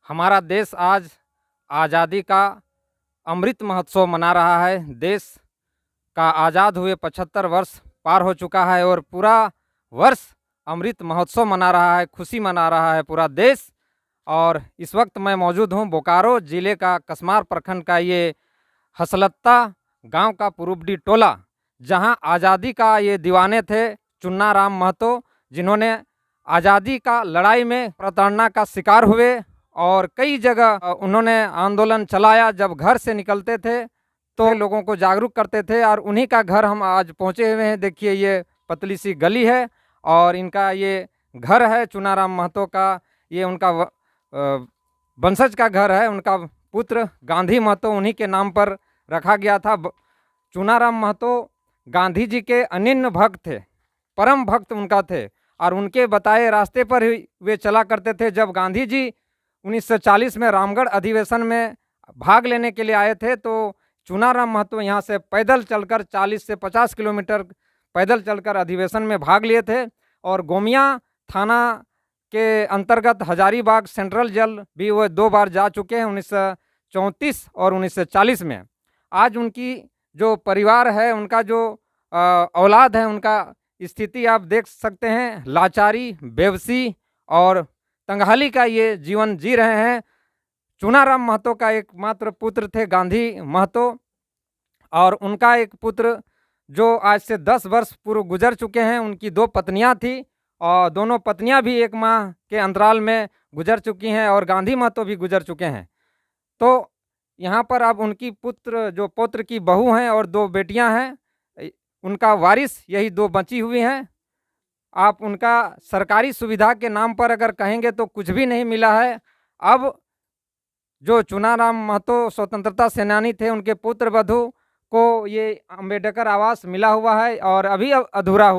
हमारा देश आज आज़ादी का अमृत महोत्सव मना रहा है। देश का आज़ाद हुए 75 वर्ष पार हो चुका है और पूरा वर्ष अमृत महोत्सव मना रहा है, खुशी मना रहा है पूरा देश। और इस वक्त मैं मौजूद हूँ बोकारो ज़िले का कसमार प्रखंड का ये हसलत्ता गांव का पुरुबडी टोला, जहां आज़ादी का ये दीवाने थे चुन्ना राम महतो, जिन्होंने आज़ादी का लड़ाई में प्रताड़ना का शिकार हुए और कई जगह उन्होंने आंदोलन चलाया। जब घर से निकलते थे तो लोगों को जागरूक करते थे और उन्हीं का घर हम आज पहुंचे हुए हैं। देखिए ये पतली सी गली है और इनका ये घर है चुनाराम महतो का। ये उनका वंशज का घर है। उनका पुत्र गांधी महतो उन्हीं के नाम पर रखा गया था। चुनाराम महतो गांधी जी के अनन्य भक्त थे, परम भक्त उनका थे और उनके बताए रास्ते पर ही वे चला करते थे। जब गांधी जी 1940 में रामगढ़ अधिवेशन में भाग लेने के लिए आए थे तो चुनाराम महतो यहाँ से पैदल चलकर 40 से 50 किलोमीटर पैदल चलकर अधिवेशन में भाग लिए थे। और गोमिया थाना के अंतर्गत हजारीबाग सेंट्रल जेल भी वो 2 बार जा चुके हैं, 1934 और 1940 में। आज उनकी जो परिवार है, उनका जो औलाद है, उनका स्थिति आप देख सकते हैं। लाचारी, बेबसी और तंगहाली का ये जीवन जी रहे हैं। चुनाराम महतो का एकमात्र पुत्र थे गांधी महतो और उनका एक पुत्र जो आज से 10 वर्ष पूर्व गुजर चुके हैं। उनकी 2 पत्नियां थी और दोनों पत्नियां भी 1 माह के अंतराल में गुजर चुकी हैं और गांधी महतो भी गुजर चुके हैं। तो यहाँ पर अब उनकी पौत्र की बहू हैं और 2 बेटियां हैं। उनका वारिस यही 2 बची हुई हैं। आप उनका सरकारी सुविधा के नाम पर अगर कहेंगे तो कुछ भी नहीं मिला है। अब जो चुनाराम महतो स्वतंत्रता सेनानी थे, उनके पुत्र वधू को ये अम्बेडकर आवास मिला हुआ है और अभी अधूरा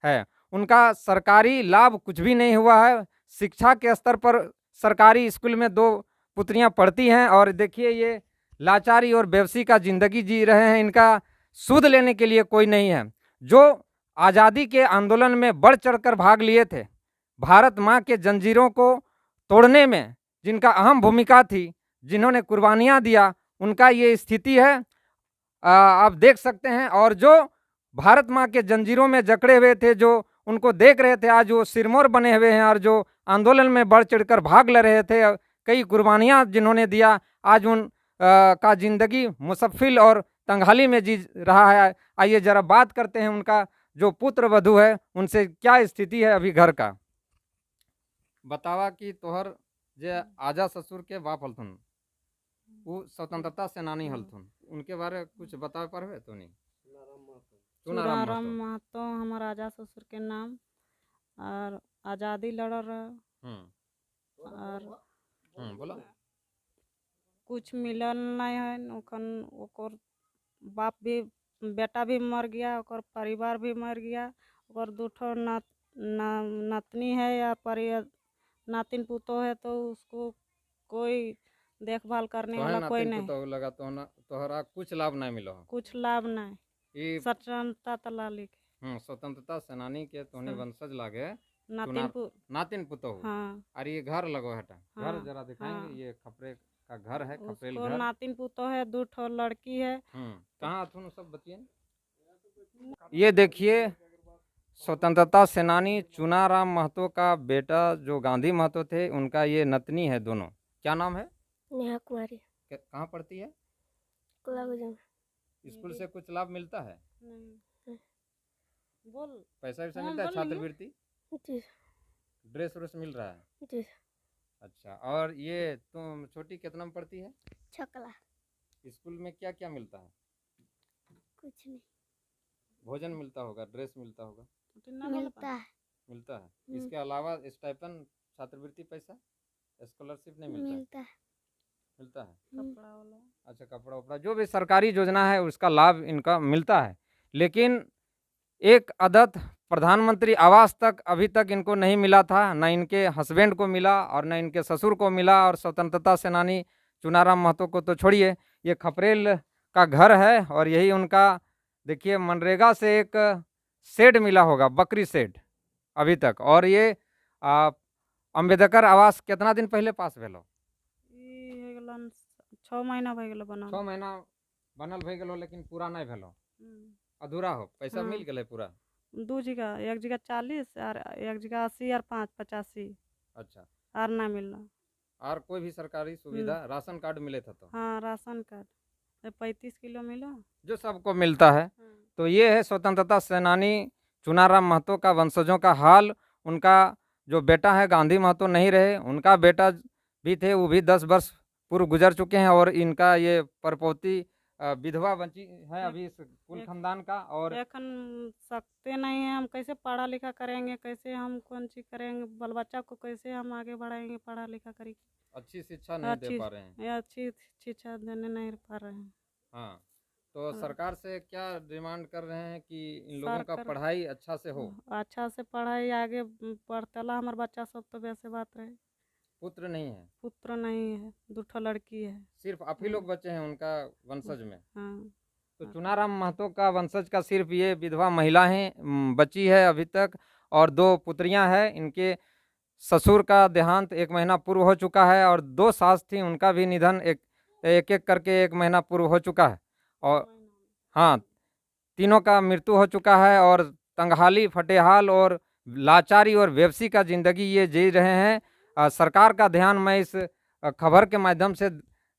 है। उनका सरकारी लाभ कुछ भी नहीं हुआ है। शिक्षा के स्तर पर सरकारी स्कूल में 2 पुत्रियां पढ़ती हैं और देखिए ये लाचारी और बेबसी का ज़िंदगी जी रहे हैं। इनका सूद लेने के लिए कोई नहीं है। जो आज़ादी के आंदोलन में बढ़ चढ़कर भाग लिए थे, भारत माँ के जंजीरों को तोड़ने में जिनका अहम भूमिका थी, जिन्होंने कुर्बानियाँ दिया, उनका ये स्थिति है। आप देख सकते हैं। और जो भारत माँ के जंजीरों में जकड़े हुए थे, जो उनको देख रहे थे, आज वो सिरमौर बने हुए हैं और जो आंदोलन में बढ़ चढ़कर भाग ले रहे थे, कई कुर्बानियाँ जिन्होंने दिया, आज उन का ज़िंदगी मुसफ़िल और तंगहाली में जी रहा है। आइए ज़रा बात करते हैं उनका जो पुत्र वधू है उनसे, क्या स्थिति है अभी घर का। बतावा कि तोहर जे आजा ससुर के बाप हलथुन, वो स्वतंत्रता सेनानी हलथुन, उनके बारे में कुछ बता पारबे तो नहीं? चुनाराम महतो हमारा आजा ससुर के नाम और आज़ादी लड़ रहा और बोला कुछ मिलल नहीं है। ओखन ओकर बाप भी, बेटा भी मर गया, ओकर परिवार भी मर गया। ओकर 2 ठो नातनी है या नातिन पुतो है, तो उसको कोई देखभाल करने वाला कोई नहीं। तो लगा तो तोहरा कुछ लाभ नहीं मिला, कुछ लाभ नहीं। ये स्वतंत्रता स्वतंत्रता सेनानी के तोहनी वंशज लागे नातिन पुतो। हाँ। और ये घर लगो हटा। हाँ, घर जरा दिखाएंगे। हाँ। ये खपरे का घर है, खपरेल उसको घर। नातिन पुतो है, 2 ठो लड़की है। कहाँ थुन सब बतिए। ये देखिए स्वतंत्रता सेनानी चुनाराम महतो का बेटा जो गांधी महतो थे, उनका ये नतनी है दोनों। क्या नाम है? नेहा कुमारी। कहाँ पढ़ती है? स्कूल से कुछ लाभ मिलता है? नहीं। बोल। पैसा वैसा मिलता है? छात्रवृत्ति, ड्रेस व्रेस मिल रहा है? जी। अच्छा। और ये तुम छोटी कितना में पढ़ती है? 6 क्लास। स्कूल में क्या क्या मिलता है? कुछ नहीं। भोजन मिलता होगा, ड्रेस मिलता होगा? मिलता है। मिलता है। इसके अलावा स्टाइपेंड, छात्रवृत्ति, पैसा, स्कॉलरशिप नहीं मिलता? मिलता है। मिलता है। कपड़ा वाला। अच्छा, कपड़ा उपड़ा जो भी सरकारी योजना है उसका लाभ इनका मिलता है। लेकिन एक अदद प्रधानमंत्री आवास तक अभी तक इनको नहीं मिला था, न इनके हस्बैंड को मिला और न इनके ससुर को मिला। और स्वतंत्रता सेनानी चुनाराम महतो को तो छोड़िए, ये खपरेल का घर है और यही उनका देखिए मनरेगा से एक शेड मिला होगा, बकरी शेड अभी तक। और ये अम्बेडकर आवास कितना दिन पहले पास भेलो? बनलन 6 महीना भए गेलो बनल। 6 महीना बनल भए गेलो लेकिन पूरा नहीं भेलो, हम्म। अधूरा हो। पैसा हाँ। मिल गेले पूरा? 2 जगह, एक जगह 40 और एक जगह 80 और 5 85 अच्छा, और ना मिलला। और कोई भी सरकारी सुविधा राशन कार्ड मिले था तो? हाँ राशन कार्ड 35 किलो मिला। जो सबको मिलता है। तो ये है स्वतंत्रता सेनानी चुनाराम महतो का वंशजों का हाल। उनका जो बेटा है गांधी महतो नहीं रहे, उनका बेटा भी थे, वो भी 10 वर्ष पूर्व गुजर चुके हैं और इनका ये परपोती विधवा बची है अभी इस कुल एक- खानदान का। और एखन सकते नहीं है, हम कैसे पढ़ा लिखा करेंगे, कैसे हम कौन चीज करेंगे, बाल बच्चा को कैसे हम आगे बढ़ाएंगे पढ़ा लिखा करके। अच्छी शिक्षा नहीं दे अच्छी पा रहे हैं। ये अच्छी शिक्षा देने नहीं पा रहे हैं। हाँ, तो हाँ। सरकार से क्या डिमांड कर रहे हैं कि इन लोगों का सरकार- पढ़ाई अच्छा से हो? अच्छा से पढ़ाई आगे पढ़तेला हमारे बच्चा सब, तो वैसे बात रहे। पुत्र नहीं है, पुत्र नहीं है, 2 लड़की है। सिर्फ आप ही लोग बचे हैं उनका वंशज में। हाँ तो चुनाराम महतो का वंशज का सिर्फ ये विधवा महिला है बची है अभी तक, और 2 पुत्रियां हैं। इनके ससुर का देहांत 1 महीना पूर्व हो चुका है और 2 सास थी, उनका भी निधन एक एक करके 1 महीना पूर्व हो चुका है। और हाँ, तीनों का मृत्यु हो चुका है और तंगहाली, फटेहाल और लाचारी और बेबसी का ज़िंदगी ये जी रहे हैं। सरकार का ध्यान मैं इस खबर के माध्यम से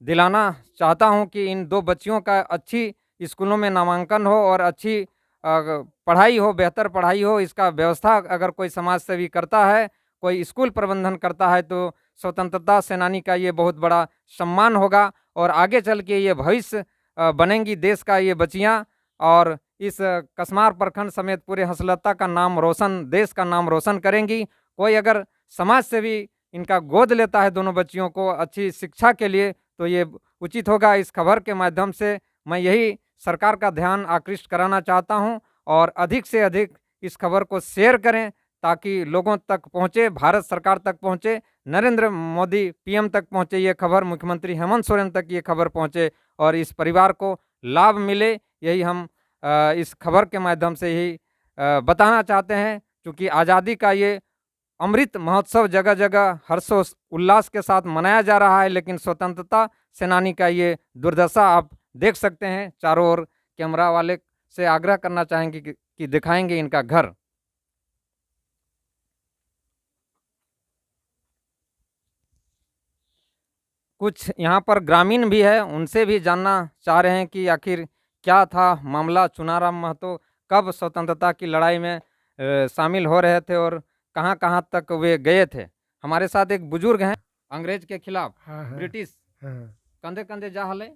दिलाना चाहता हूं कि इन 2 बच्चियों का अच्छी स्कूलों में नामांकन हो और अच्छी पढ़ाई हो, बेहतर पढ़ाई हो। इसका व्यवस्था अगर कोई समाज सेवी करता है, कोई स्कूल प्रबंधन करता है, तो स्वतंत्रता सेनानी का ये बहुत बड़ा सम्मान होगा और आगे चल के ये भविष्य बनेंगी देश का ये बच्चियाँ। और इस कसमार प्रखंड समेत पूरे हंसलता का नाम रोशन, देश का नाम रोशन करेंगी। कोई अगर समाज से भी इनका गोद लेता है दोनों बच्चियों को अच्छी शिक्षा के लिए, तो ये उचित होगा। इस खबर के माध्यम से मैं यही सरकार का ध्यान आकृष्ट कराना चाहता हूं और अधिक से अधिक इस खबर को शेयर करें ताकि लोगों तक पहुंचे, भारत सरकार तक पहुंचे, नरेंद्र मोदी पीएम तक पहुंचे ये खबर, मुख्यमंत्री हेमंत सोरेन तक ये खबर पहुंचे और इस परिवार को लाभ मिले। यही हम इस खबर के माध्यम से ही बताना चाहते हैं। क्योंकि आज़ादी का ये अमृत महोत्सव जगह जगह हर्षोस उल्लास के साथ मनाया जा रहा है, लेकिन स्वतंत्रता सेनानी का ये दुर्दशा आप देख सकते हैं। चारों ओर कैमरा वाले से आग्रह करना चाहेंगे कि दिखाएंगे इनका घर। कुछ यहाँ पर ग्रामीण भी है, उनसे भी जानना चाह रहे हैं कि आखिर क्या था मामला। चुनाराम महतो कब स्वतंत्रता की लड़ाई में शामिल हो रहे थे और कहाँ कहाँ तक वे गए थे। हमारे साथ एक बुजुर्ग हैं, अंग्रेज के खिलाफ हाँ हाँ ब्रिटिश हाँ कंधे कंधे जा हले,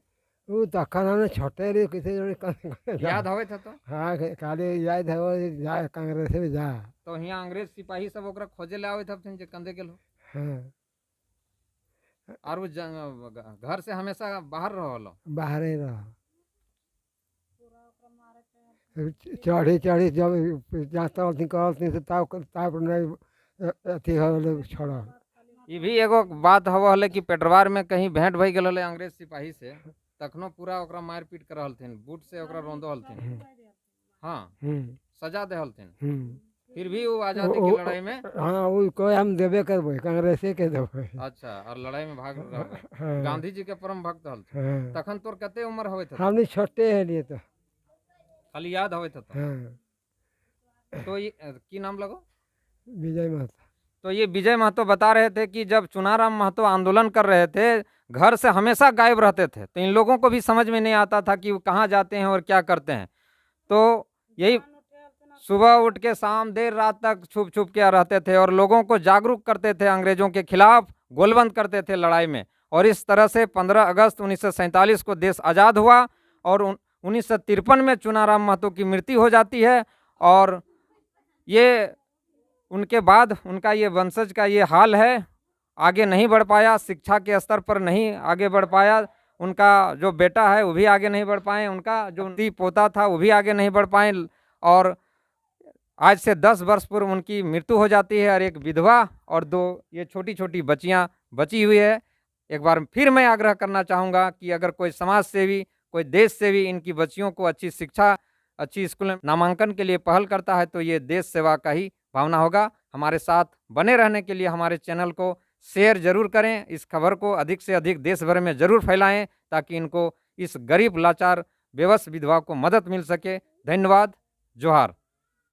वो तखन हमने छोटे रहे किसी जोड़े याद हवे थे तो? हाँ काले याद है वो जा कांग्रेस में जा तो यहाँ अंग्रेज सिपाही सब ओकरा खोजे ले आवे थे जे कंधे गेल हो। हाँ और वो घर से हमेशा बाहर रहो। बाहर ही रहा चढ़ी चढ़ी जब जाता करती से ताप नहीं अथी हो छोड़ा। ये भी एगो बात हवा हले कि पेटरवार में कहीं भेंट भई गेल हले अंग्रेज सिपाही से, तखनो पूरा ओकरा मार पीट कर हलथिन, बूट से ओकरा रोंदो हलथिन। हाँ, सजा दे हलथिन, फिर भी वो आजादी की लड़ाई में हाँ वो कोई हम देवे करबे कांग्रेसे के देवे। अच्छा, और लड़ाई में भाग रहबे। हाँ गांधी जी के परम भक्त हलथिन। हाँ तखन तोर कते उम्र होवे थे? हमने छोटे है लिए तो खाली याद होवे थे तो। हाँ तो ये की नाम लगो? विजय महतो। तो ये विजय महतो बता रहे थे कि जब चुनाराम महतो आंदोलन कर रहे थे, घर से हमेशा गायब रहते थे, तो इन लोगों को भी समझ में नहीं आता था कि वो कहाँ जाते हैं और क्या करते हैं। तो यही सुबह उठ के शाम देर रात तक छुप छुप के रहते थे और लोगों को जागरूक करते थे, अंग्रेजों के खिलाफ गोलबंद करते थे लड़ाई में। और इस तरह से 15 अगस्त 1947 को देश आज़ाद हुआ और 1953 में चुनाराम महतो की मृत्यु हो जाती है। और ये उनके बाद उनका ये वंशज का ये हाल है, आगे नहीं बढ़ पाया, शिक्षा के स्तर पर नहीं आगे बढ़ पाया। उनका जो बेटा है वो भी आगे नहीं बढ़ पाए, उनका जो पोता था वो भी आगे नहीं बढ़ पाए। और आज से 10 वर्ष पूर्व उनकी मृत्यु हो जाती है और एक विधवा और 2 ये छोटी छोटी बच्चियां बची हुई है। एक बार फिर मैं आग्रह करना चाहूँगा कि अगर कोई समाज सेवी, कोई देश सेवी इनकी बच्चियों को अच्छी शिक्षा, अच्छी स्कूल में नामांकन के लिए पहल करता है, तो ये देश सेवा का ही भावना होगा। हमारे साथ बने रहने के लिए हमारे चैनल को शेयर जरूर करें। इस खबर को अधिक से अधिक देश भर में जरूर फैलाएं ताकि इनको इस गरीब लाचार बेबस विधवा को मदद मिल सके। धन्यवाद। जोहार।